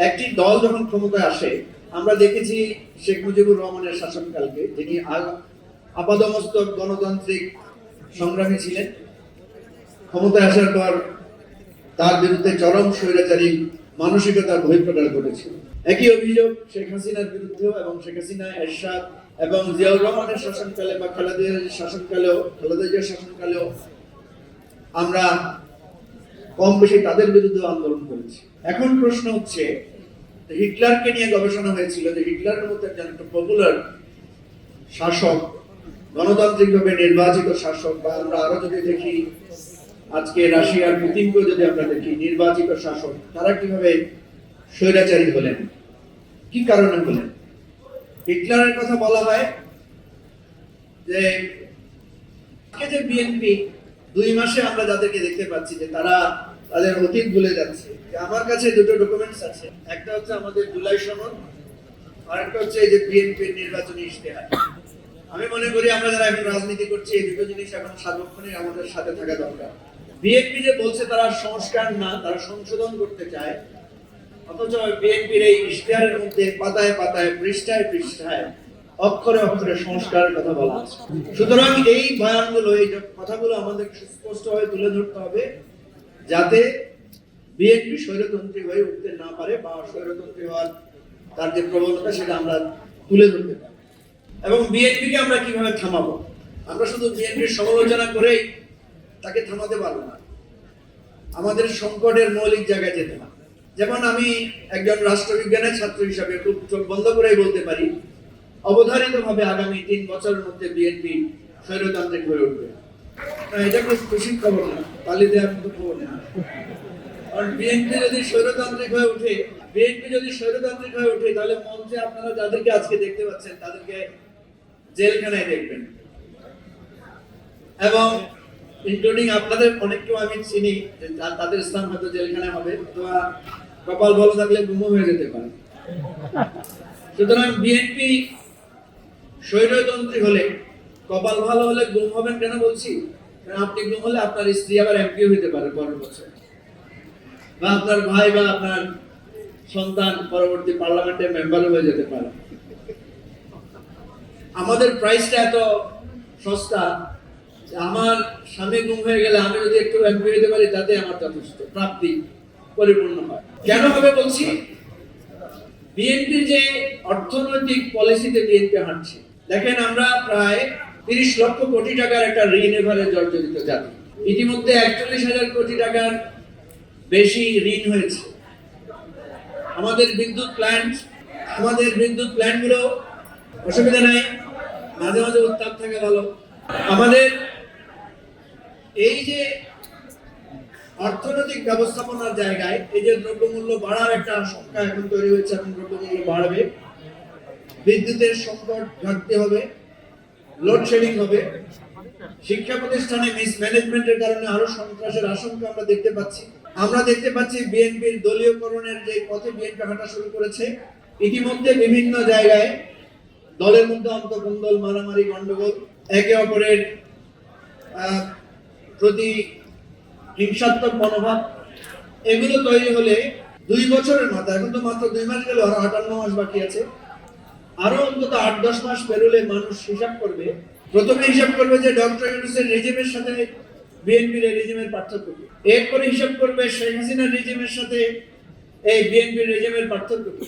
একটি দল যখন ক্ষমতায় আসে, আমরা দেখেছি শেখ মুজিবুর রহমানের শাসনকালকে, যিনি আপাদমস্তক গণতান্ত্রিক সংগ্রামী ছিলেন, ক্ষমতায় আসার পর তার বিরুদ্ধে চরম স্বৈরাচারী মানসিকতার বহিঃপ্রকাশ ঘটেছিল। একই অভিযোগ শেখ হাসিনার বিরুদ্ধেও, এবং শেখ হাসিনা, এরশাদ এবং জিয়াউর রহমানের শাসনকালে বা খালেদা জিয়ার শাসনকালেও আমরা কম বেশি তাদের বিরুদ্ধে আন্দোলন করেছি। এখন প্রশ্ন হচ্ছে, হিটলারকে নিয়ে গবেষণা হয়েছিল যে হিটলারের মধ্যে একজন একটা পপুলার শাসক, গণতান্ত্রিকভাবে নির্বাচিত শাসক, বা আমরা আরো যদি দেখি আজকে রাশিয়ার পুতিনকেও যদি আমরা দেখি নির্বাচিত শাসক, তারা কিভাবে স্বৈরাচারী হলেন, কি কারণে হলেন? হিটলারের কথা বলা হয় যে বিএনপি 2 মাসে আমরা যাদেরকে দেখতে পাচ্ছি যে তারা তাদের অতীত ভুলে যাচ্ছে। আমার কাছে দুটো ডকুমেন্টস আছে, একটা হচ্ছে আমাদের জুলাই সনদ, আর একটা হচ্ছে এই যে বিএনপির নির্বাচনী ইশতেহার। আমি মনে করি আমরা যারা এখন রাজনীতি করছি, এই দুটো জিনিস এখন সার্বক্ষণিক আমাদের সাথে থাকা দরকার। বিএনপি যে বলছে তারা সংস্কার না, তারা সংশোধন করতে চায়, অথচ বিএনপির এই ইশতেহারের মধ্যে পাতায় পাতায়, পৃষ্ঠায় পৃষ্ঠায়, অক্ষরে অক্ষরে সংস্কারের কথা বলা আছে। সুতরাং এই বয়ানগুলো, এই কথাগুলো আমাদের সুস্পষ্টভাবে তুলে ধরতে হবে, যাতে বিএনপি স্বৈরতন্ত্রী হয়ে উঠতে না পারে, বা স্বৈরতন্ত্রী হওয়ার তার যে প্রবণতা সেটা আমরা তুলে ধরতে পারি। এবং বিএনপিকে আমরা কিভাবে থামাবো? আমরা শুধু বিএনপির সমালোচনা করেই তাকে থামাতে পারবো না, আমাদের সংকটের মৌলিক জায়গায় যেতে হবে। যেমন আমি একজন রাষ্ট্রবিজ্ঞানের ছাত্র হিসাবে খুব চোখ বন্ধ করেই বলতে পারি, অবধারিতভাবে আগামী 3 বছরের মধ্যে বিএনপি স্বৈরতান্ত্রিক হয়ে উঠবে। এটা কোনো খুশির খবর না, তালি দেওয়ার মতো খবর না। কারণ বিএনপি যদি স্বৈরতান্ত্রিক হয়ে ওঠে, তাহলে মঞ্চে আপনারা যাদেরকে আজকে দেখতে পাচ্ছেন তাদেরকে জেলখানায় দেখবেন, এবং ইনক্লুডিং আপনাদের অনেককেও আমি চিনি, তাদের স্থান হয়তো জেলখানায় হবে, অথবা কপাল ভালো থাকলে গুমও হয়ে যেতে পারে। সুতরাং বিএনপি স্বৈরতন্ত্রী হলে, কপাল ভালো হলে গুম হবেন কেন বলছি? কারণ আপনি গুম হলে আপনার স্ত্রী আবার এমপি হইতে পারে পরের বছর, বা আপনার ভাই বা আপনার সন্তান পরবর্তী পার্লামেন্টের মেম্বারও হয়ে যেতে পারে। আমাদের প্রাইসটা এত সস্তা, আমার স্বামী গুম হয়ে গেলে আমি যদি একটু এমপি হতে পারি, তাতে আমার যথেষ্ট প্রাপ্তি পরিপূর্ণ হয়। কেন হবে বলছি? বিএনপির যে অর্থনৈতিক পলিসিতে বিএনপি হাঁটছে, দেখেন আমরা প্রায় 30 লক্ষ কোটি টাকার একটা ঋণ এভারে জর্জরিত জাতি। ইতিমধ্যে 41,000 কোটি টাকার বেশি ঋণ হয়েছে। আমাদের বিদ্যুৎ প্ল্যান্টগুলো অসুবিধা নাই, মাঝে মাঝে উত্তাপ থাকে ভালো। আমাদের এই যে অর্থনৈতিক ব্যবস্থাপনার জায়গায় এই যে দ্রব্যমূল্য বাড়ার একটা আশঙ্কা এখন তৈরি হয়েছে, এখন দ্রব্যমূল্য বাড়বে, বিদ্যুতের সংকট ঘাটতি হবে, লোডশেডিং হবে, শিক্ষা প্রতিষ্ঠানে মিসম্যানেজমেন্টের কারণে আরো সন্ত্রাসের আশঙ্কা আমরা দেখতে পাচ্ছি বিএনপির দলীয়করণের যে পথে বিএনপি হাঁটা শুরু করেছে, ইতিমধ্যে বিভিন্ন জায়গায় দলের মধ্যে অন্তর্কন্দল, মারামারি, গন্ডগোল, একে অপরের প্রতি হিংসাত্মক মনোভাব, এগুলো তৈরি হলে 2 বছরের মাথায়, এখন তো মাত্র 2 মাস গেল, আরো 58 মাস বাকি আছে, আরো অন্তত 8-10 মাস পেরোলে মানুষ প্রথমে হিসাব করবে যে ডক্টর ইউনূসের রেজিমের সাথে বিএনপির রেজিমের পার্থক্য কি, এরপরে হিসাব করবে শেখ হাসিনার রেজিমের সাথে এই বিএনপির রেজিমের পার্থক্য কি।